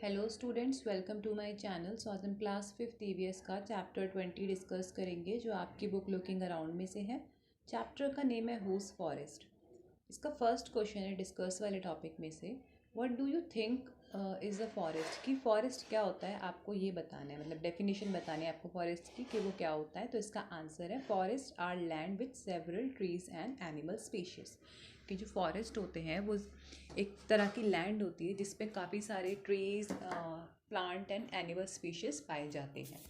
Hello students, welcome to my channel. So आज हम class 5th EVS का chapter 20 discuss करेंगे जो आपकी बुक लुकिंग अराउंड में से है। चैप्टर का नेम है हुज फॉरेस्ट। इसका फर्स्ट क्वेश्चन है डिस्कस वाले टॉपिक में से, what do you think is a forest. कि फॉरेस्ट क्या होता है आपको ये बताना है, मतलब डेफिनेशन बतानी है आपको फॉरेस्ट की कि वो क्या होता है। तो इसका आंसर है forest are land with several trees and animal species. कि जो फॉरेस्ट होते हैं वो एक तरह की लैंड होती है जिसपे काफ़ी सारे trees, plant and animal species पाए जाते हैं।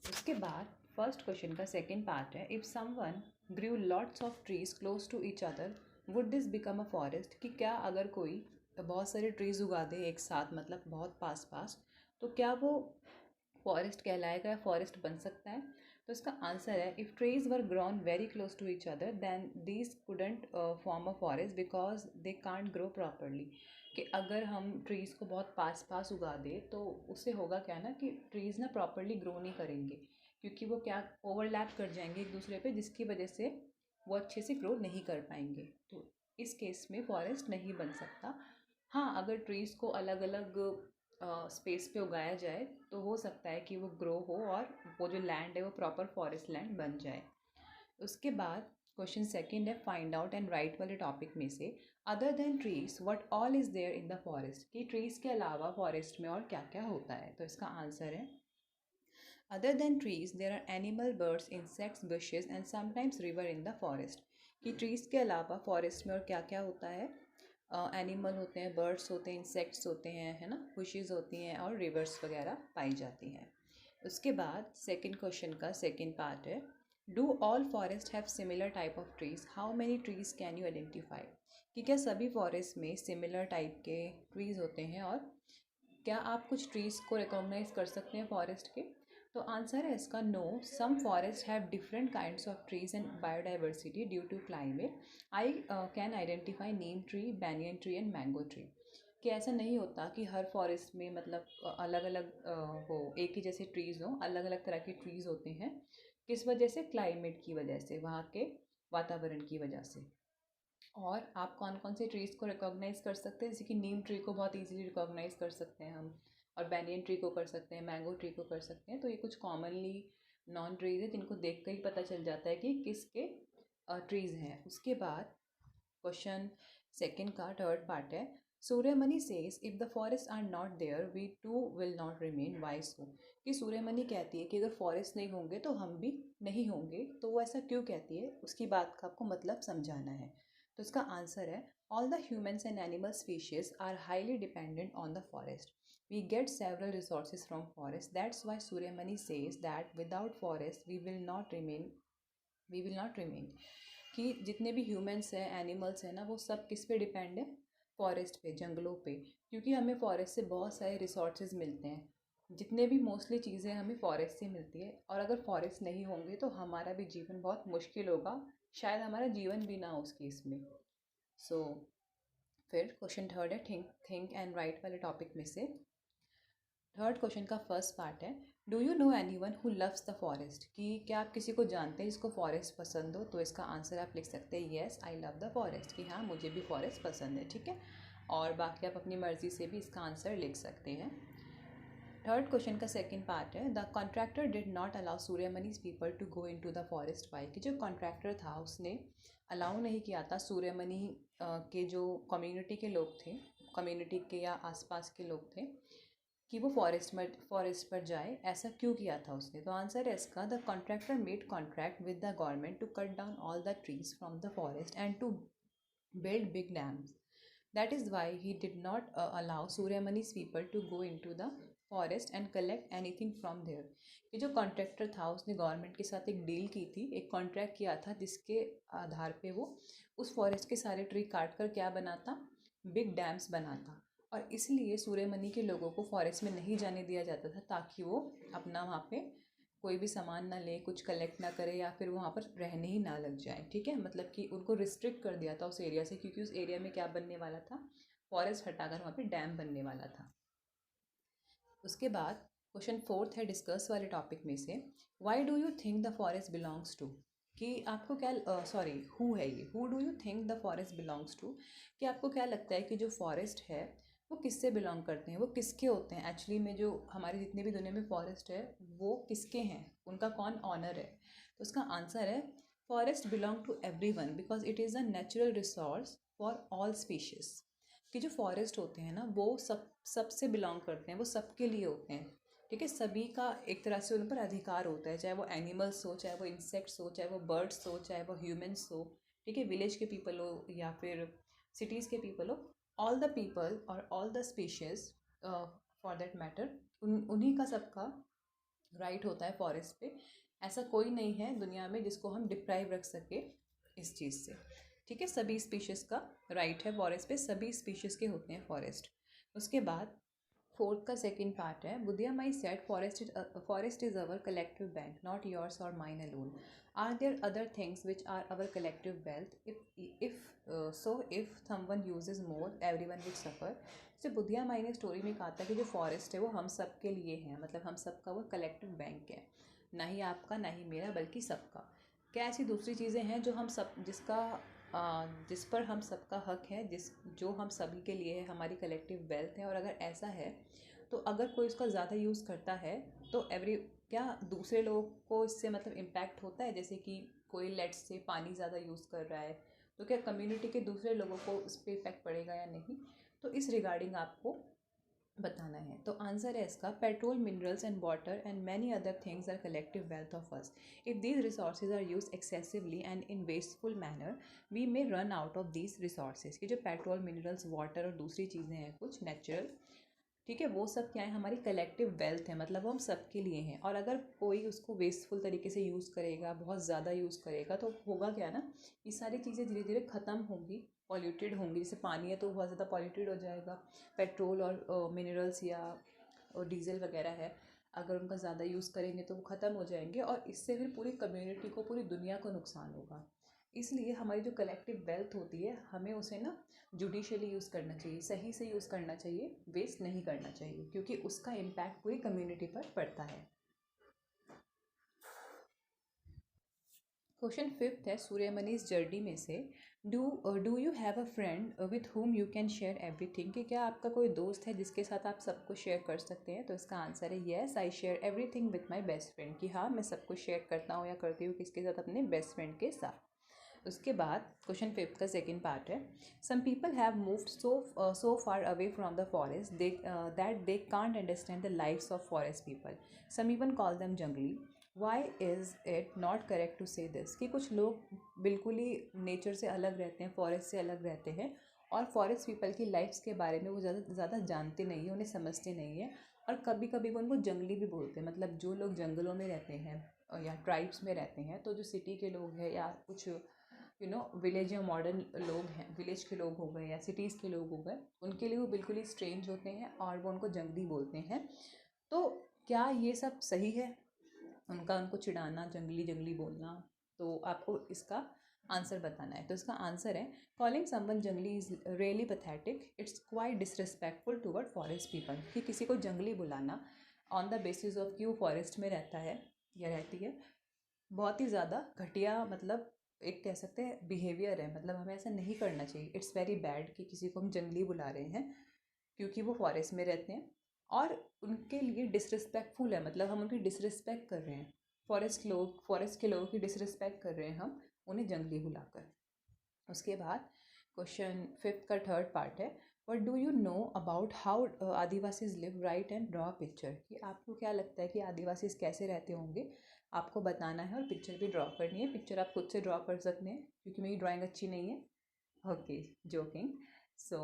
उसके बाद फर्स्ट क्वेश्चन का सेकंड पार्ट है, if someone grew lots of trees close to each other would this become a forest. कि क्या अगर कोई बहुत सारे ट्रीज़ उगा दे एक साथ, मतलब बहुत पास पास, तो क्या वो फॉरेस्ट कहलाएगा या फॉरेस्ट बन सकता है। तो इसका आंसर है, if trees were grown very close to each other then these couldn't form a forest because they can't grow properly. कि अगर हम ट्रीज़ को बहुत पास पास उगा दे तो उससे होगा क्या ना कि ट्रीज़ ना प्रॉपरली ग्रो नहीं करेंगे, क्योंकि वो क्या ओवरलैप कर जाएंगे एक दूसरे पे, जिसकी वजह से वो अच्छे से ग्रो नहीं कर पाएंगे। तो इस केस में फॉरेस्ट नहीं बन सकता। हाँ, अगर ट्रीज़ को अलग अलग स्पेस पे उगाया जाए तो हो सकता है कि वो ग्रो हो और वो जो लैंड है वो प्रॉपर फॉरेस्ट लैंड बन जाए। उसके बाद क्वेश्चन सेकंड है, फाइंड आउट एंड राइट वाले टॉपिक में से, other than trees what all is there in the forest. कि ट्रीज के अलावा फॉरेस्ट में और क्या क्या होता है। तो इसका आंसर है, other than trees there are animal, birds, insects, bushes and sometimes river in the forest. कि ट्रीज के अलावा फॉरेस्ट में और क्या क्या होता है। एनिमल होते हैं, बर्ड्स होते हैं, इंसेक्ट्स होते हैं, है ना, बुशेस होती हैं और रिवर्स वगैरह पाई जाती हैं। उसके बाद सेकंड क्वेश्चन का सेकंड पार्ट है, do all forest have similar type of trees, how many trees can you identify. कि क्या सभी फॉरेस्ट में सिमिलर टाइप के ट्रीज होते हैं और क्या आप कुछ ट्रीज को रिकॉग्नाइज कर सकते हैं फॉरेस्ट के। तो आंसर है इसका no, some forest have different kinds of trees and biodiversity due to climate. I can identify neem tree, banyan tree and mango tree. कि ऐसा नहीं होता कि हर फॉरेस्ट में मतलब अलग अलग हो, एक ही जैसे ट्रीज़ हो, अलग अलग तरह के ट्रीज़ होते हैं। किस वजह से, क्लाइमेट की वजह से, वहाँ के वातावरण की वजह से। और आप कौन कौन से ट्रीज़ को रिकॉग्नाइज़ कर सकते हैं, जैसे कि नीम ट्री को बहुत इजीली रिकॉग्नाइज़ कर सकते हैं हम, और बैनियन ट्री को कर सकते हैं, मैंगो ट्री को कर सकते हैं। तो ये कुछ कॉमनली नॉन ट्रीज़ है जिनको देख कर ही पता चल जाता है कि किसके ट्रीज़ हैं। उसके बाद क्वेश्चन सेकंड का थर्ड पार्ट है, Suryamani says if the forest are not there we too will not remain, why so. कि सूर्यमणि कहती है कि अगर फॉरेस्ट नहीं होंगे तो हम भी नहीं होंगे। तो वो ऐसा क्यों कहती है, उसकी बात का आपको मतलब समझाना है। तो इसका आंसर है, all the humans and animal species are highly dependent on the forest, we get several resources from forest, that's why Suryamani says that without forest we will not remain. कि जितने भी ह्यूमंस हैं, एनिमल्स हैं ना, वो सब किस पे डिपेंड है, फॉरेस्ट पे, जंगलों पे। क्योंकि हमें फॉरेस्ट से बहुत सारे रिसोर्सेज मिलते हैं, जितने भी मोस्टली चीज़ें हमें फॉरेस्ट से मिलती है। और अगर फॉरेस्ट नहीं होंगे तो हमारा भी जीवन बहुत मुश्किल होगा, शायद हमारा जीवन भी ना हो उस केस में। सो फिर क्वेश्चन थर्ड है, थिंक थिंक एंड राइट वाले टॉपिक में से। थर्ड क्वेश्चन का फर्स्ट पार्ट है, do you no any one who loves the forest. कि क्या आप किसी को जानते हैं जिसको फॉरेस्ट पसंद हो। तो इसका आंसर आप लिख सकते हैं, yes I love the forest. कि हाँ, मुझे भी फॉरेस्ट पसंद है, ठीक है। और बाकी आप अपनी मर्ज़ी से भी इसका आंसर लिख सकते हैं। थर्ड क्वेश्चन का सेकंड पार्ट है, the contractor did not allow Suryamani's people to go in to the forest why. कि जो कॉन्ट्रैक्टर था उसने अलाउ नहीं किया था सूर्यमणि के जो कम्युनिटी के लोग थे, कम्युनिटी के या आसपास के लोग थे, कि वो फॉरेस्ट पर जाए। ऐसा क्यों किया था उसने। तो आंसर है इसका, the contractor made contract with the government to cut down all the trees from the forest and to build big dams. That is why he did not allow Suryamani's people to go into the forest and collect anything from there. ये जो contractor था उसने government के साथ एक deal की थी, एक कॉन्ट्रैक्ट किया था जिसके आधार पे वो उस फॉरेस्ट के सारे ट्री काट कर क्या बनाता, बिग डैम्स बनाता। और इसलिए सूर्यमणि के लोगों को फॉरेस्ट में नहीं जाने दिया जाता था, ताकि वो अपना वहाँ पे कोई भी सामान ना ले, कुछ कलेक्ट ना करे, या फिर वहाँ पर रहने ही ना लग जाए, ठीक है। मतलब कि उनको रिस्ट्रिक्ट कर दिया था उस एरिया से, क्योंकि उस एरिया में क्या बनने वाला था, फॉरेस्ट हटाकर वहाँ पे डैम बनने वाला था। उसके बाद क्वेश्चन फोर्थ है डिस्कस वाले टॉपिक में से, why do you think the forest belongs to. कि आपको क्या, सॉरी, हु है ये, who do you think the forest belongs to. कि आपको क्या लगता है कि जो फॉरेस्ट है वो किससे बिलोंग करते हैं, वो किसके होते हैं एक्चुअली में, जो हमारे जितने भी दुनिया में फॉरेस्ट है वो किसके हैं, उनका कौन ऑनर है। तो उसका आंसर है forest belong to everyone because it is a natural resource for all species. कि जो फॉरेस्ट होते हैं ना वो सबसे बिलोंग करते हैं, वो सबके लिए होते हैं, ठीक है। सभी का एक तरह से उन पर अधिकार होता है, चाहे वो एनिमल्स हो, चाहे वो इंसेक्ट्स हो, चाहे वो बर्ड्स हो, चाहे वो ह्यूमंस हो, ठीक है, विलेज के पीपल हो या फिर सिटीज़ के पीपल हो, ऑल द पीपल और all the species for that matter, उन्हीं का सबका राइट होता है फॉरेस्ट पे। ऐसा कोई नहीं है दुनिया में जिसको हम डिप्राइव रख सके इस चीज़ से, ठीक है। सभी स्पीशीज़ का राइट है फॉरेस्ट पे, सभी स्पीशीज़ के होते हैं फॉरेस्ट। उसके बाद फोर्थ का सेकंड पार्ट है, Budhiya Mai said forest is our collective bank not yours और mine alone. Are there other things which are our collective wealth, if someone uses more everyone will suffer. जैसे बुद्धिया माई ने स्टोरी में कहा था कि जो फॉरेस्ट है वो हम सब के लिए है, मतलब हम सबका वो कलेक्टिव बैंक है, ना ही आपका ना ही मेरा बल्कि सबका। क्या ऐसी दूसरी चीज़ें हैं जो हम सब जिस पर हम सबका हक है, जो हम सभी के लिए है, हमारी कलेक्टिव वेल्थ है। और अगर ऐसा है तो अगर कोई उसका ज़्यादा यूज़ करता है तो क्या दूसरे लोगों को इससे मतलब इम्पैक्ट होता है, जैसे कि कोई लेट्स से पानी ज़्यादा यूज़ कर रहा है तो क्या कम्युनिटी के दूसरे लोगों को उस पर इफ़ेक्ट पड़ेगा या नहीं, तो इस रिगार्डिंग आपको बताना है। तो आंसर है इसका petrol, minerals and water and many other things are collective wealth of us. If these resources are use excessively and in wasteful manner we may run out of these resources. कि जो petrol, minerals, water और दूसरी चीज़ें हैं कुछ natural, ठीक है, वो सब क्या है, हमारी कलेक्टिव वेल्थ है, मतलब वो हम सब के लिए हैं। और अगर कोई उसको वेस्टफुल तरीके से यूज़ करेगा, बहुत ज़्यादा यूज़ करेगा, तो होगा क्या ना, ये सारी चीज़ें धीरे धीरे ख़त्म होंगी, पॉल्यूटेड होंगी। जैसे पानी है तो बहुत ज़्यादा पॉल्यूटेड हो जाएगा, पेट्रोल और मिनरल्स या डीजल वगैरह है, अगर उनका ज़्यादा यूज़ करेंगे तो वो ख़त्म हो जाएंगे और इससे फिर पूरी कम्युनिटी को, पूरी दुनिया को नुकसान होगा। इसलिए हमारी जो कलेक्टिव वेल्थ होती है हमें उसे ना जुडिशली यूज़ करना चाहिए, सही से यूज़ करना चाहिए, वेस्ट नहीं करना चाहिए, क्योंकि उसका इम्पैक्ट पूरी कम्युनिटी पर पड़ता है। क्वेश्चन फिफ्थ है सूर्यमणिस जर्नी में से, do you have a friend with whom you can share everything. कि क्या आपका कोई दोस्त है जिसके साथ आप सब कुछ शेयर कर सकते हैं। तो इसका आंसर है yes, I share everything with my best friend. कि हाँ, मैं सब कुछ शेयर करता हूँ या करती हूँ किसके साथ, अपने बेस्ट फ्रेंड के साथ। उसके बाद क्वेश्चन फिफ्थ का सेकंड पार्ट है, some people have moved so far away from the forest that they can't understand the lifes of forest people, some even call them jungli. Why is it not correct to say this. कि कुछ लोग बिल्कुल ही nature से अलग रहते हैं, forest से अलग रहते हैं और फॉरेस्ट पीपल की लाइफ्स के बारे में वो ज़्यादा जानते नहीं हैं, उन्हें समझते नहीं हैं, और कभी कभी वो उनको जंगली भी बोलते हैं। मतलब जो लोग जंगलों में रहते हैं या ट्राइब्स में रहते हैं, तो जो सिटी के लोग हैं या कुछ विलेज या मॉडर्न लोग हैं, विलेज के लोग हो गए या सिटीज़ के लोग हो गए, उनके लिए वो बिल्कुल ही स्ट्रेंज होते हैं और वो उनको जंगली बोलते हैं। तो क्या ये सब सही है, उनको चिढ़ाना, जंगली जंगली बोलना? तो आपको इसका आंसर बताना है। तो इसका आंसर है, कॉलिंग समवन जंगली is really pathetic, it's quite disrespectful toward forest people. कि किसी को जंगली बुलाना ऑन द बेसिस ऑफ कि वो फॉरेस्ट में रहता है या रहती है, बहुत ही ज़्यादा घटिया, मतलब एक कह सकते हैं बिहेवियर है, मतलब हमें ऐसा नहीं करना चाहिए। इट्स वेरी बैड कि किसी को हम जंगली बुला रहे हैं क्योंकि वो फॉरेस्ट में रहते हैं और उनके लिए डिसरिस्पेक्टफुल है, मतलब हम उनकी डिसरिस्पेक्ट कर रहे हैं। फॉरेस्ट के लोगों की डिसरिस्पेक्ट कर रहे हैं हम उन्हें जंगली बुलाकर। उसके बाद क्वेश्चन फिफ्थ का थर्ड पार्ट है, what do you know about how Adivasis live, right and draw picture. कि आपको क्या लगता है कि आदिवासीज कैसे रहते होंगे, आपको बताना है और पिक्चर भी ड्रॉ करनी है। पिक्चर आप खुद से ड्रॉ कर सकते हैं क्योंकि मेरी ड्राइंग अच्छी नहीं है, ओके, जोकिंग। सो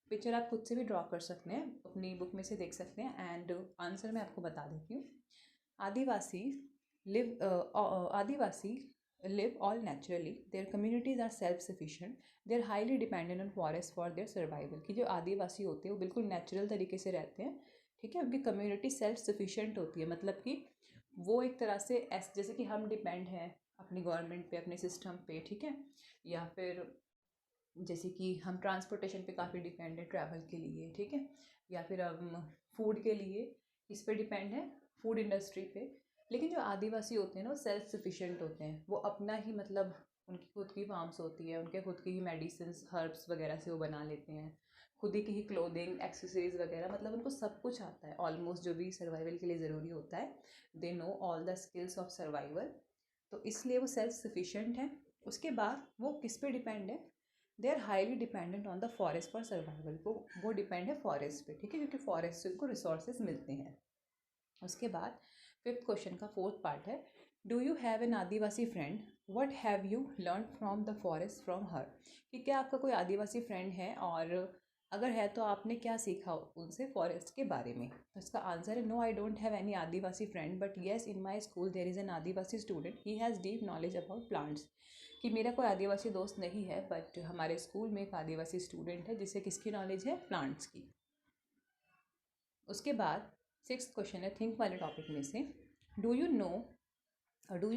पिक्चर आप खुद से भी ड्रॉ कर सकते हैं, अपनी बुक में से देख सकते हैं। एंड आंसर मैं आपको बता देती हूँ। आदिवासी आदिवासी live all naturally, their communities are self-sufficient, they are highly dependent on forest for their survival। कि जो आदिवासी होते हैं वो बिल्कुल नेचुरल तरीके से रहते हैं, ठीक है। उनकी कम्युनिटी सेल्फ सफिशिएंट होती है, मतलब कि वो एक तरह से जैसे कि हम डिपेंड हैं अपनी गवर्नमेंट पे, अपने सिस्टम पे, ठीक है, या फिर जैसे कि हम ट्रांसपोर्टेशन पे काफ़ी डिपेंड है ट्रैवल के लिए, ठीक है, या फिर हम फूड के लिए इस पे डिपेंड है, फूड इंडस्ट्री पे। लेकिन जो आदिवासी होते हैं ना वो सेल्फ सफिशिएंट होते हैं, वो अपना ही मतलब उनकी खुद की फार्म्स होती है, उनके खुद की ही मेडिसिन हर्ब्स वगैरह से वो बना लेते हैं, खुद ही की क्लोथिंग, एक्सेसरीज वगैरह, मतलब उनको सब कुछ आता है ऑलमोस्ट, जो भी सर्वाइवल के लिए ज़रूरी होता है। They know all the skills of survival, तो इसलिए वो सेल्फ सफिशेंट है। उसके बाद वो किस पे डिपेंड है? They are highly dependent on the forest for survival. वो डिपेंड है फॉरेस्ट पे, ठीक है, क्योंकि फॉरेस्ट से उनको रिसोर्सेज मिलते हैं। उसके बाद फिफ्थ क्वेश्चन का फोर्थ पार्ट है, do you have an Adivasi friend, what have you learn from the forest from her. कि क्या आपका कोई आदिवासी फ्रेंड है, और अगर है तो आपने क्या सीखा उनसे फॉरेस्ट के बारे में। तो इसका आंसर है, no I don't have any Adivasi friend, but yes in my school there is an Adivasi student, he has deep knowledge about plants. कि मेरा कोई आदिवासी दोस्त नहीं है, बट हमारे स्कूल में एक आदिवासी स्टूडेंट है जिसे किसकी नॉलेज है, प्लांट्स की। उसके बाद सिक्स्थ क्वेश्चन है थिंक वाले टॉपिक में से, do you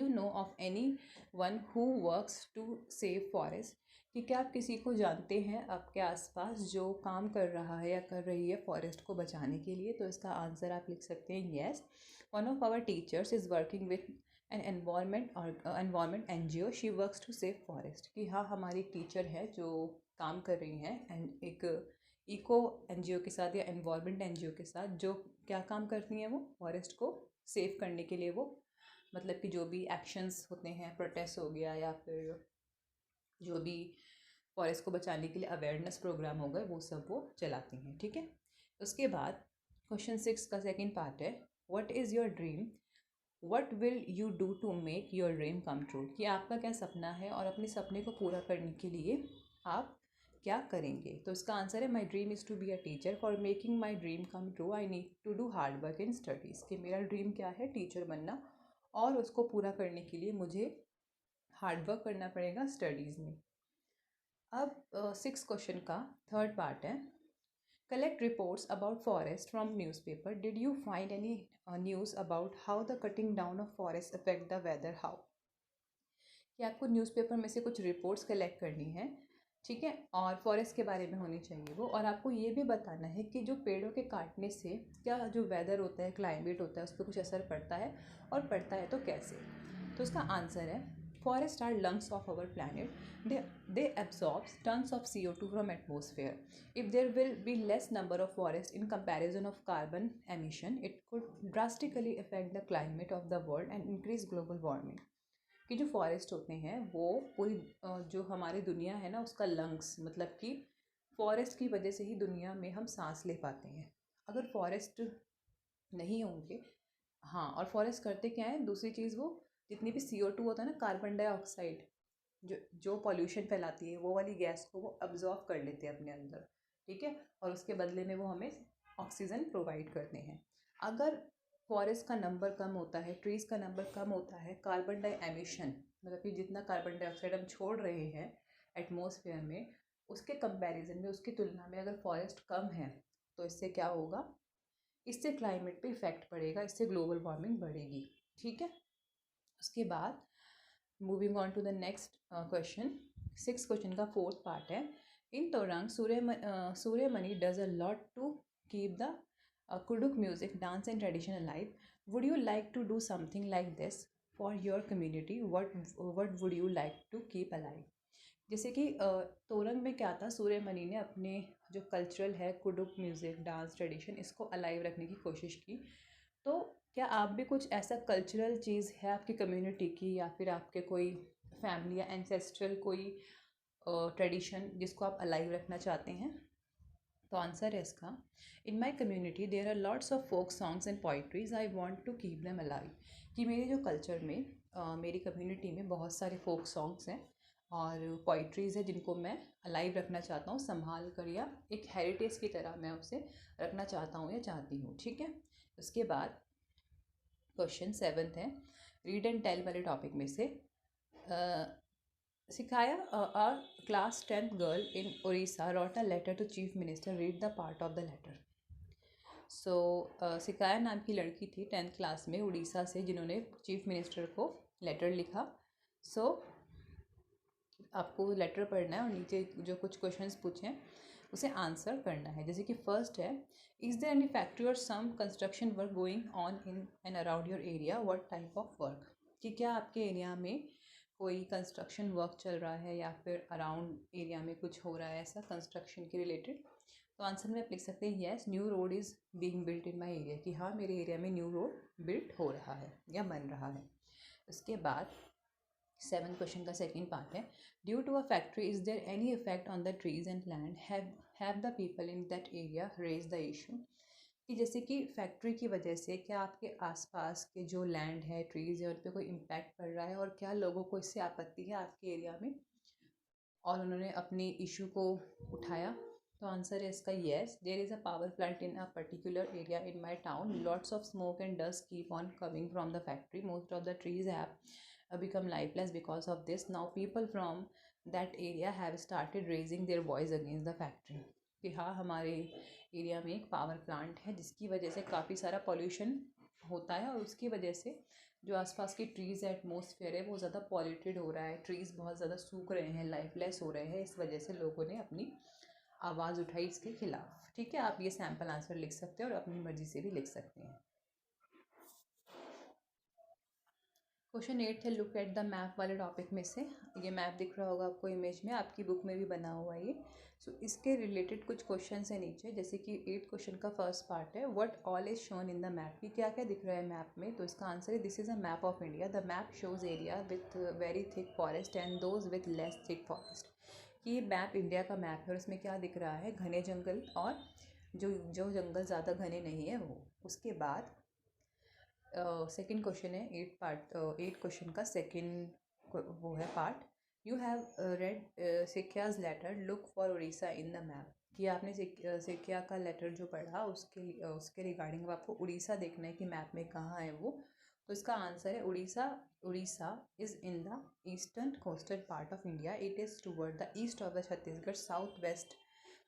know of anyone who works to save forest. कि क्या आप किसी को जानते हैं आपके आसपास जो काम कर रहा है या कर रही है फॉरेस्ट को बचाने के लिए। तो इसका आंसर आप लिख सकते हैं, yes, one of our teachers is working with an environment NGO, she works to save forest. कि हाँ, हमारी एक टीचर है जो काम कर रही हैं एंड एक इको NGO के साथ या एनवायरमेंट NGO के साथ, जो क्या काम करती हैं, वो फॉरेस्ट को सेव करने के लिए, वो मतलब कि जो भी एक्शंस होते हैं, प्रोटेस्ट हो गया या फिर जो भी फॉरेस्ट को बचाने के लिए अवेयरनेस प्रोग्राम हो गए, वो सब वो चलाती हैं, ठीक है। उसके बाद क्वेश्चन 6 का सेकेंड पार्ट है, what is your dream, what will you do to make your dream come true. कि आपका क्या सपना है और अपने सपने को पूरा करने के लिए आप क्या करेंगे। तो इसका आंसर है, my dream is to be a teacher, for making my dream come true I need to do hard work in studies. कि मेरा ड्रीम क्या है, टीचर बनना, और उसको पूरा करने के लिए मुझे हार्ड वर्क करना पड़ेगा स्टडीज़ में। अब सिक्स क्वेश्चन का थर्ड पार्ट है, collect reports about forest from newspaper, did you find any news about how the cutting down of forest affect the weather how. कि आपको न्यूज़पेपर में से कुछ रिपोर्ट्स कलेक्ट करनी है, ठीक है, और फॉरेस्ट के बारे में होनी चाहिए वो, और आपको ये भी बताना है कि जो पेड़ों के काटने से क्या जो वेदर होता है, क्लाइमेट होता है, उस पर कुछ असर पड़ता है, और पड़ता है तो कैसे। तो इसका आंसर है, forest are lungs of our planet, they absorb tons of CO2 from atmosphere. If there will be less number of forests in comparison of carbon emission, it could drastically affect the climate of the world and increase global warming. कि जो forest होते हैं वो पूरी जो हमारी दुनिया है ना, उसका लंग्स, मतलब कि फॉरेस्ट की वजह से ही दुनिया में हम सांस ले पाते हैं। अगर फॉरेस्ट नहीं होंगे, हाँ, और फॉरेस्ट करते क्या है, दूसरी चीज़, वो जितनी भी CO2 होता है ना, कार्बन डाइऑक्साइड, जो पॉल्यूशन फैलाती है, वो वाली गैस को वो अब्जॉर्ब कर लेते हैं अपने अंदर, ठीक है, और उसके बदले में वो हमें ऑक्सीजन प्रोवाइड करते हैं। अगर फॉरेस्ट का नंबर कम होता है, ट्रीज़ का नंबर कम होता है, कार्बन डाई एमिशन, मतलब कि जितना कार्बन डाइऑक्साइड हम छोड़ रहे हैं एटमॉस्फेयर में, उसके कंपैरिजन में, उसकी तुलना में अगर फॉरेस्ट कम है, तो इससे क्या होगा, इससे क्लाइमेट पे इफ़ेक्ट पड़ेगा, इससे ग्लोबल वार्मिंग बढ़ेगी, ठीक है। उसके बाद moving on to the next question, six question का फोर्थ पार्ट है, in Torang Suryamani does a lot to keep the Kurukh music dance and tradition alive, would you like to do something like this for your community, what would you like to keep alive. जैसे कि तोरंग में क्या था, सूर्यमणि ने अपने जो cultural है, Kurukh music, dance, tradition, इसको अलाइव रखने की कोशिश की। तो क्या आप भी कुछ ऐसा कल्चरल चीज़ है आपकी कम्युनिटी की, या फिर आपके कोई फैमिली या एंसेस्ट्रल कोई ट्रेडिशन जिसको आप अलाइव रखना चाहते हैं। तो आंसर है इसका, in my community there are lots of folk songs and poetries, I want to keep them alive. कि मेरे जो कल्चर में, मेरी कम्युनिटी में बहुत सारे फोक सॉन्ग्स हैं और पोइट्रीज़ है, जिनको मैं अलाइव रखना चाहता हूँ, संभाल कर, या एक हेरिटेज की तरह मैं उसे रखना चाहता हूँ या चाहती हूँ, ठीक है। उसके बाद क्वेश्चन सेवन्थ है, रीड एंड टेल वाले टॉपिक में से, Sikhaya are class 10th girl in Orissa wrote a letter to chief minister, read the part of the letter. So Sikhaya नाम की लड़की थी 10th क्लास में उड़ीसा से, जिन्होंने चीफ मिनिस्टर को लेटर लिखा। सो आपको लेटर पढ़ना है और नीचे जो कुछ क्वेश्चंस पूछे हैं उसे आंसर करना है। जैसे कि फर्स्ट है, इज़ देयर एनी फैक्ट्री और some construction work going on in and around your area, what type of work. कि क्या आपके एरिया में कोई कंस्ट्रक्शन वर्क चल रहा है या फिर अराउंड एरिया में कुछ हो रहा है ऐसा कंस्ट्रक्शन के रिलेटेड। तो आंसर में आप लिख सकते हैं yes new road is being built in my area, कि हाँ मेरे एरिया में न्यू रोड बिल्ट हो रहा है या बन रहा है। उसके बाद 7th क्वेश्चन का सेकंड पार्ट है, due to a factory is there any effect on the trees and land, have the people in that area raise the issue, कि जैसे कि फैक्ट्री की वजह से क्या आपके आसपास के जो लैंड है, ट्रीज़ है, उन पर कोई इम्पैक्ट पड़ रहा है और क्या लोगों को इससे आपत्ति है आपके एरिया में और उन्होंने अपनी इशू को उठाया। तो आंसर है इसका yes, there is a power plant in a particular area in my town, lots of smoke and dust keep on coming from the factory, most of the trees have become lifeless because of this. Now people from that area have started raising their voice against the factory, कि हाँ हमारे area में एक power plant है जिसकी वजह से काफ़ी सारा पॉल्यूशन होता है और उसकी वजह से जो आसपास की ट्रीज़ एटमॉस्फेयर है वो ज़्यादा पॉल्यूटेड हो रहा है, ट्रीज़ बहुत ज़्यादा सूख रहे हैं, लाइफलेस हो रहे हैं, इस वजह से लोगों ने अपनी आवाज़ उठाई इसके खिलाफ। ठीक है, आप ये सैम्पल आंसर लिख सकते हैं और अपनी मर्जी से भी लिख सकते हैं। क्वेश्चन 8 है, लुक एट द मैप वाले टॉपिक में से, ये मैप दिख रहा होगा आपको इमेज में, आपकी बुक में भी बना हुआ है ये। सो इसके रिलेटेड कुछ क्वेश्चन है नीचे, जैसे कि 8 क्वेश्चन का फर्स्ट पार्ट है, what all is shown in the map, कि क्या क्या दिख रहा है मैप में। तो इसका आंसर है, this is a map of India, the map shows area with very thick forest and those with less thick forest, कि ये मैप इंडिया का मैप है और इसमें क्या दिख रहा है, घने जंगल और जो जो जंगल ज़्यादा घने नहीं है वो। उसके बाद सेकेंड क्वेश्चन है 8 क्वेश्चन का सेकेंड वो है part, you have read Sikya's letter, look for Orissa in the map, कि आपने सिक्या का लेटर जो पढ़ा उसके रिगार्डिंग आपको उड़ीसा देखना है कि मैप में कहाँ है वो। तो इसका आंसर है Orissa is in the eastern coastal part of India, it is toward the east of the Chhattisgarh,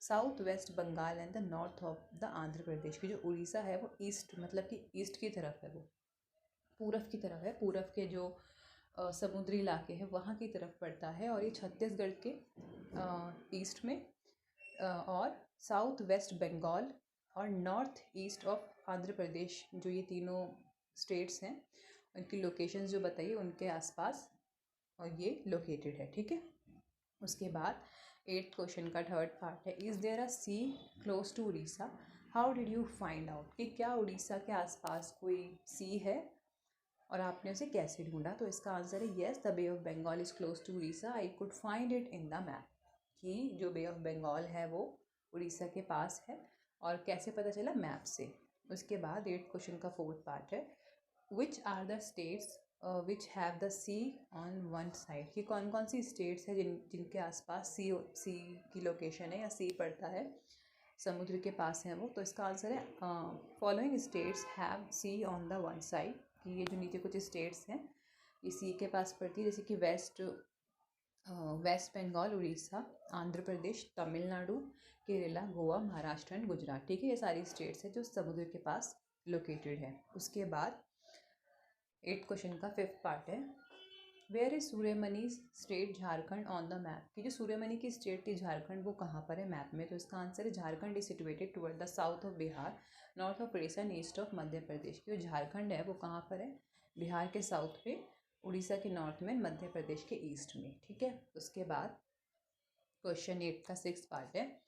south west Bengal and the north of the Andhra Pradesh, की जो उड़ीसा है वो ईस्ट मतलब कि ईस्ट की तरफ है, वो पूरब की तरफ है, पूरब के जो समुद्री इलाके हैं वहाँ की तरफ पड़ता है और ये छत्तीसगढ़ के ईस्ट में और साउथ वेस्ट बंगाल और north east of Andhra Pradesh, जो ये तीनों स्टेट्स हैं उनकी लोकेशंस जो बताइए उनके आसपास और ये लोकेटेड है। ठीक है, उसके बाद 8th क्वेश्चन का थर्ड पार्ट है, is there a sea close to Orissa, how did you find out, कि क्या उड़ीसा के आसपास कोई सी है और आपने उसे कैसे ढूंढा। तो इसका आंसर है yes, the bay of Bengal is close to Orissa, I could find it in the map, कि जो बे ऑफ बंगाल है वो उड़ीसा के पास है और कैसे पता चला, मैप से। उसके बाद 8th क्वेश्चन का फोर्थ पार्ट है, which are the states which have the sea on one side, कि कौन कौन सी स्टेट्स है जिनके आसपास सी की लोकेशन है या सी पड़ता है, समुद्र के पास है वो। तो इसका आंसर है following states have sea on the one side, कि ये जो नीचे कुछ स्टेट्स हैं ये सी के पास पड़ती है, जैसे कि वेस्ट बंगाल, उड़ीसा, आंध्र प्रदेश, तमिलनाडु, केरला, गोवा, महाराष्ट्र एंड गुजरात। ठीक है, ये सारी स्टेट्स हैं जो समुद्र के पास लोकेटेड है। उसके बाद 8th क्वेश्चन का फिफ्थ पार्ट है, where is Suryamani state Jharkhand on the map, कि जो सूर्यमणि की स्टेट थी झारखंड वो कहाँ पर है मैप में। तो इसका आंसर है Jharkhand is situated toward the south of Bihar, north of Orissa and east of Madhya Pradesh, की जो झारखंड है वो कहाँ पर है, बिहार के साउथ पे, उड़ीसा के नॉर्थ में, मध्य प्रदेश के ईस्ट में। ठीक है, उसके बाद क्वेश्चन 8 का सिक्स पार्ट है,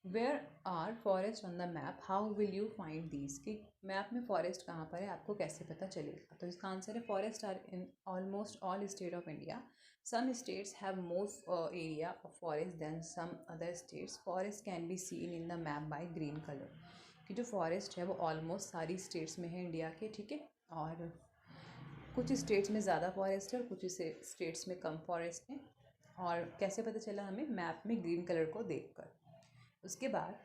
where are forest on the map, how will you find these, कि मैप में फॉरेस्ट कहाँ पर है आपको कैसे पता चलेगा। तो इसका आंसर है forest are in almost all state of India, some states have more area of forest than some other states, forest can be seen in the map by green colour, कि जो फॉरेस्ट है वो almost सारी states में है India के। ठीक है, और कुछ स्टेट्स में ज़्यादा फॉरेस्ट है और कुछ स्टेट्स में कम फॉरेस्ट है, और कैसे पता चला हमें, मैप में ग्रीन कलर को देखकर। उसके बाद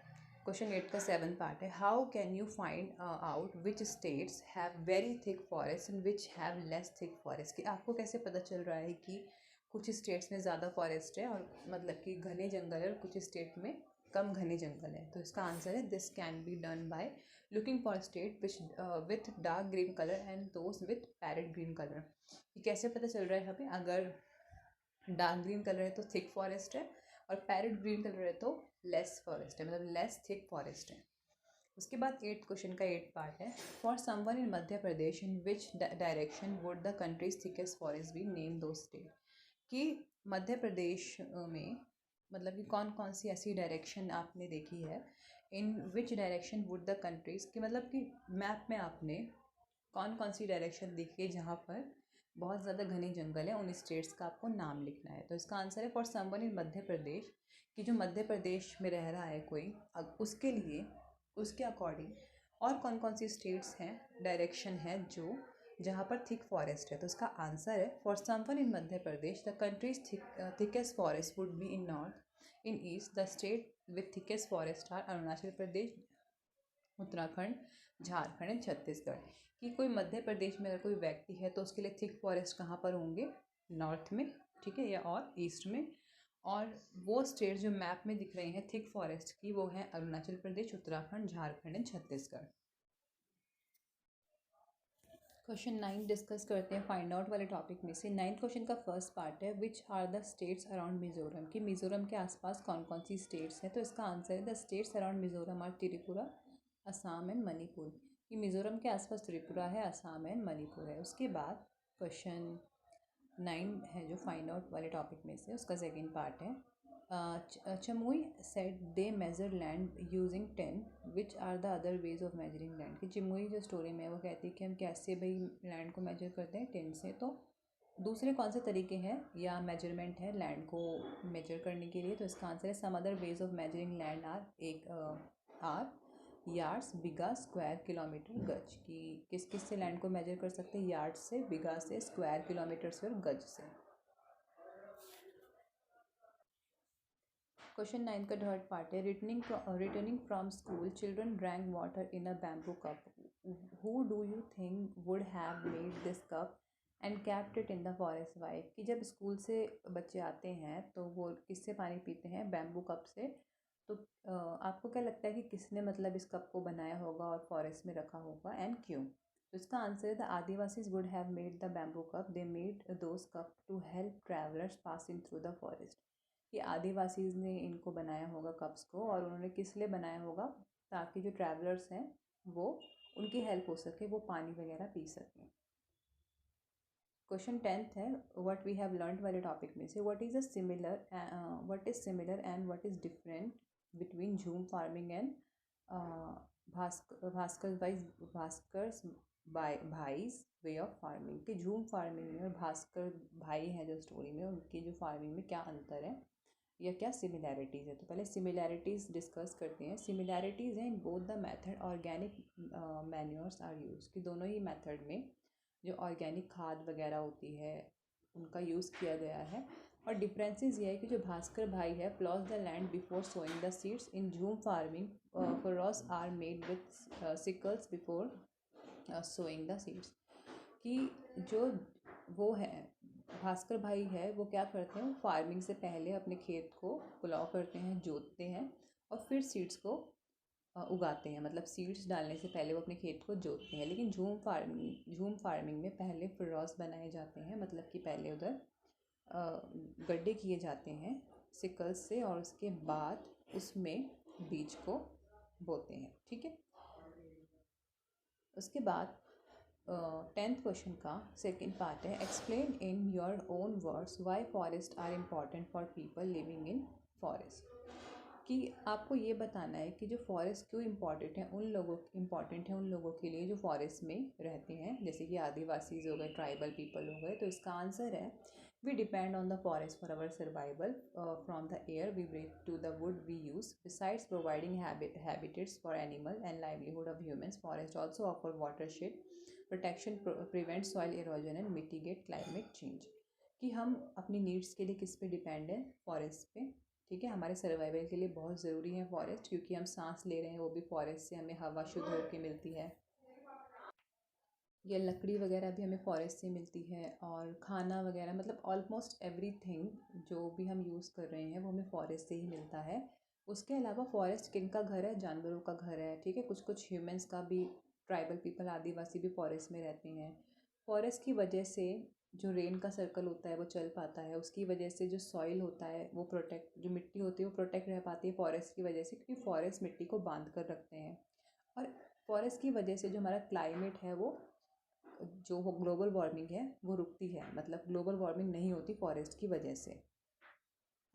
क्वेश्चन 8 का सेवन पार्ट है, how can you find out which states have very thick forest and which have less thick forest, कि आपको कैसे पता चल रहा है कि कुछ स्टेट्स में ज़्यादा फॉरेस्ट है और मतलब कि घने जंगल है और कुछ स्टेट में कम घने जंगल है। तो इसका आंसर है, this can be done by looking for state with dark green colour and those with parrot green colour, कि कैसे पता चल रहा है हमें, अगर डार्क ग्रीन कलर है तो थिक फॉरेस्ट है और पैरेट ग्रीन कलर है तो लेस फॉरेस्ट है, मतलब लेस थिक फॉरेस्ट है। उसके बाद 8th क्वेश्चन का 8 पार्ट है, for someone in Madhya Pradesh in which direction would the country's thickest forest be, name two state, कि मध्य प्रदेश में मतलब कि कौन कौन सी ऐसी डायरेक्शन आपने देखी है in which direction would the countries, कि मतलब कि मैप में आपने कौन कौन सी डायरेक्शन देखी है जहाँ पर बहुत ज़्यादा घने जंगल है, उन स्टेट्स का आपको नाम लिखना है। तो इसका आंसर है फॉर समवन इन मध्य प्रदेश, कि जो मध्य प्रदेश में रह रहा है कोई, अब उसके लिए उसके अकॉर्डिंग और कौन कौन सी स्टेट्स हैं, डायरेक्शन है जो जहाँ पर थिक फॉरेस्ट है। तो इसका आंसर है for someone in Madhya Pradesh the country's thickest forest would be in north, in east the state with thickest forest are Arunachal Pradesh, Uttarakhand, Jharkhand and Chhattisgarh. कि कोई मध्य प्रदेश में अगर कोई व्यक्ति है तो उसके लिए थिक फॉरेस्ट कहाँ पर होंगे, नॉर्थ में, ठीक है, या और ईस्ट में। और वो स्टेट जो मैप में दिख रही हैं थिक फॉरेस्ट की, वो है Arunachal Pradesh, Uttarakhand, Jharkhand and Chhattisgarh. Question 9 discuss करते हैं फाइंड आउट वाले टॉपिक में से। 9th क्वेश्चन का फर्स्ट पार्ट है which are the states around Mizoram, कि मिजोरम के आसपास कौन कौन सी स्टेट्स हैं। तो इसका आंसर है the states around Mizoram are Tripura, Assam and Manipur, कि मिजोरम के आसपास त्रिपुरा है, असम एंड मणिपुर है। उसके बाद क्वेश्चन 9 है जो फाइंड आउट वाले टॉपिक में से, उसका सेकेंड पार्ट है Chamui said they measure land using 10 which are the other ways of measuring land, कि चमुई जो स्टोरी में है वो कहती है कि हम कैसे भाई लैंड को मेजर करते हैं 10 से। तो दूसरे कौन से तरीके हैं या मेजरमेंट है लैंड को मेजर करने के लिए। तो इसका आंसर है some other ways of measuring land are acre yards, bigha, square, kilometre, gaj, कि किस किस से लैंड को मेजर कर सकते हैं, यार्ड से, बिगा से, स्क्वायर किलोमीटर से और गज से। क्वेश्चन 9 का थर्ड पार्ट है returning from school children drank water in a bamboo cup, who do you think would have made this cup and kept it in the forest why, कि जब school से बच्चे आते हैं तो वो किससे पानी पीते हैं, बैम्बू कप से। तो आपको क्या लगता है कि किसने मतलब इस कप को बनाया होगा और फॉरेस्ट में रखा होगा एंड क्यों। तो इसका आंसर है the Adivasis would have made the bamboo cup, they made those cup to help travellers passing through the forest, कि आदिवासीज ने इनको बनाया होगा कप्स को, और उन्होंने किस लिए बनाया होगा, ताकि जो ट्रैवलर्स हैं वो उनकी हेल्प हो सके, वो पानी वगैरह पी सकें। क्वेश्चन 10th है व्हाट वी हैव लर्नड वाले टॉपिक में से what is similar and what is different between jhum farming and Bhaskar Bhai's way of farming, कि झूम फार्मिंग में और भास्कर भाई हैं जो स्टोरी में, उनकी जो फार्मिंग में क्या अंतर है या क्या सिमिलैरिटीज़ है। तो पहले सिमिलैरिटीज़ डिस्कस करते हैं। सिमिलैरिटीज़ हैं in both the method organic manures are use, कि दोनों ही मेथड में जो ऑर्गेनिक खाद वगैरह होती है उनका यूज़ किया गया है। और डिफरेंसेस ये है कि जो भास्कर भाई है ploughs the land before sowing the seeds, in jhum farming furrows are made with sickles before sowing the seeds, कि जो वो है भास्कर भाई है वो क्या करते हैं, वो फार्मिंग से पहले अपने खेत को पुलाव करते हैं, जोतते हैं और फिर सीड्स को उगाते हैं, मतलब सीड्स डालने से पहले वो अपने खेत को जोतते हैं। लेकिन झूम फार्मिंग में पहले फिरौस बनाए जाते हैं, मतलब कि पहले उधर गड्ढे किए जाते हैं सिकल्स से और उसके बाद उसमें बीज को बोते हैं, ठीक है। उसके बाद 10th क्वेश्चन का सेकेंड पार्ट है explain in your own words why forest are important for people living in forest, कि आपको ये बताना है कि जो फॉरेस्ट क्यों इम्पॉर्टेंट है उन लोगों के लिए जो फॉरेस्ट में रहते हैं, जैसे कि आदिवासीज हो गए, ट्राइबल पीपल हो गए। तो इसका आंसर है we depend on the forest for our survival from the air we breathe to the wood we use besides providing habitats for animal and livelihood of humans, forest also offer watershed protection, prevent soil erosion and mitigate climate change, कि हम अपनी needs के लिए किस पे depend है, forest पे, ठीक है। हमारे सर्वाइवल के लिए बहुत ज़रूरी है फॉरेस्ट, क्योंकि हम सांस ले रहे हैं वो भी फॉरेस्ट से, हमें हवा शुद्ध होकर मिलती है, या लकड़ी वगैरह भी हमें फॉरेस्ट से मिलती है, और खाना वगैरह मतलब ऑलमोस्ट एवरीथिंग जो भी हम यूज़ कर रहे हैं वो हमें फॉरेस्ट से ही मिलता है। उसके अलावा फॉरेस्ट किनका घर है, जानवरों का घर है, ठीक है। कुछ कुछ ह्यूमंस का भी, ट्राइबल पीपल आदिवासी भी फॉरेस्ट में रहते हैं। फॉरेस्ट की वजह से जो रेन का सर्कल होता है वो चल पाता है, उसकी वजह से जो सॉइल होता है वो प्रोटेक्ट, जो मिट्टी होती है वो प्रोटेक्ट रह पाती है फॉरेस्ट की वजह से, क्योंकि फॉरेस्ट मिट्टी को बांध कर रखते हैं। और फॉरेस्ट की वजह से जो हमारा क्लाइमेट है वो, जो वो ग्लोबल वार्मिंग है वो रुकती है, मतलब ग्लोबल वार्मिंग नहीं होती फॉरेस्ट की वजह से।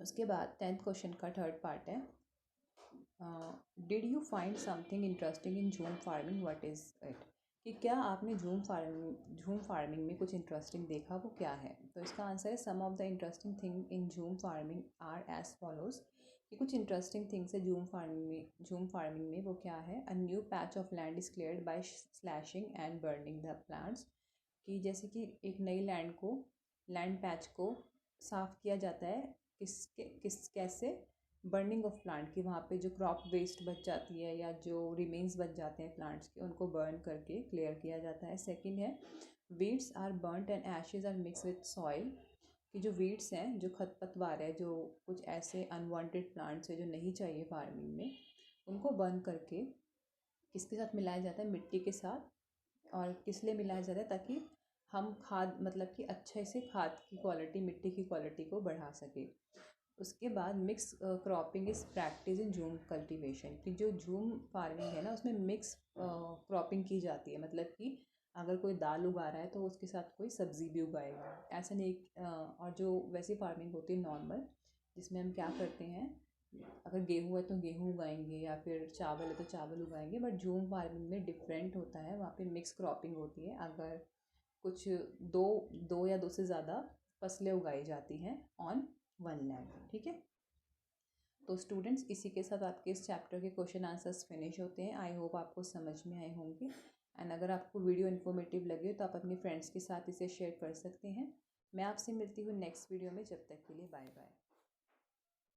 उसके बाद 10th क्वेश्चन का थर्ड पार्ट है did you find something interesting in jhum farming, what is it? कि क्या आपने जूम फार्मिंग में कुछ इंटरेस्टिंग देखा, वो क्या है? तो इसका आंसर है some of the interesting thing in jhum farming are as follows. कि कुछ इंटरेस्टिंग थिंग्स है जूम फार्मिंग में वो क्या है? A new patch of land is cleared by slashing and burning the plants. कि जैसे कि एक नई लैंड पैच को साफ़ किया जाता है, किस कैसे? बर्निंग ऑफ प्लांट, कि वहाँ पे जो क्रॉप वेस्ट बच जाती है या जो रिमेन्स बच जाते हैं प्लांट्स के, उनको बर्न करके क्लियर किया जाता है। सेकंड है weeds are burned and ashes are mix with soil. कि जो वीड्स हैं, जो खरपतवार है, जो कुछ ऐसे अनवांटेड प्लांट्स है जो नहीं चाहिए फार्मिंग में, उनको बर्न करके किसके साथ मिलाया जाता है? मिट्टी के साथ। और किस लिए मिलाया जाता है? ताकि हम खाद, मतलब कि अच्छे से खाद की क्वालिटी, मिट्टी की क्वालिटी को बढ़ा सके। उसके बाद mix cropping is practice in zoom cultivation. कि जो जूम फार्मिंग है ना, उसमें मिक्स क्रॉपिंग की जाती है। मतलब कि अगर कोई दाल उगा रहा है तो उसके साथ कोई सब्ज़ी भी उगाएगा, ऐसा नहीं। और जो वैसी फार्मिंग होती है नॉर्मल, जिसमें हम क्या करते हैं, अगर गेहूँ है तो गेहूँ उगाएंगे या फिर चावल है तो चावल उगाएंगे। बट जूम फार्मिंग में डिफरेंट होता है, वहाँ पे मिक्स क्रॉपिंग होती है। अगर कुछ दो दो या दो से ज़्यादा फसलें उगाई जाती हैं ऑन वन लैंड। ठीक है। तो स्टूडेंट्स, इसी के साथ आपके इस चैप्टर के क्वेश्चन आंसर्स फिनिश होते हैं। आई होप आपको समझ में आए होंगे। एंड अगर आपको वीडियो इन्फॉर्मेटिव लगे तो आप अपने फ्रेंड्स के साथ इसे शेयर कर सकते हैं। मैं आपसे मिलती हूँ नेक्स्ट वीडियो में। जब तक के लिए बाय बाय।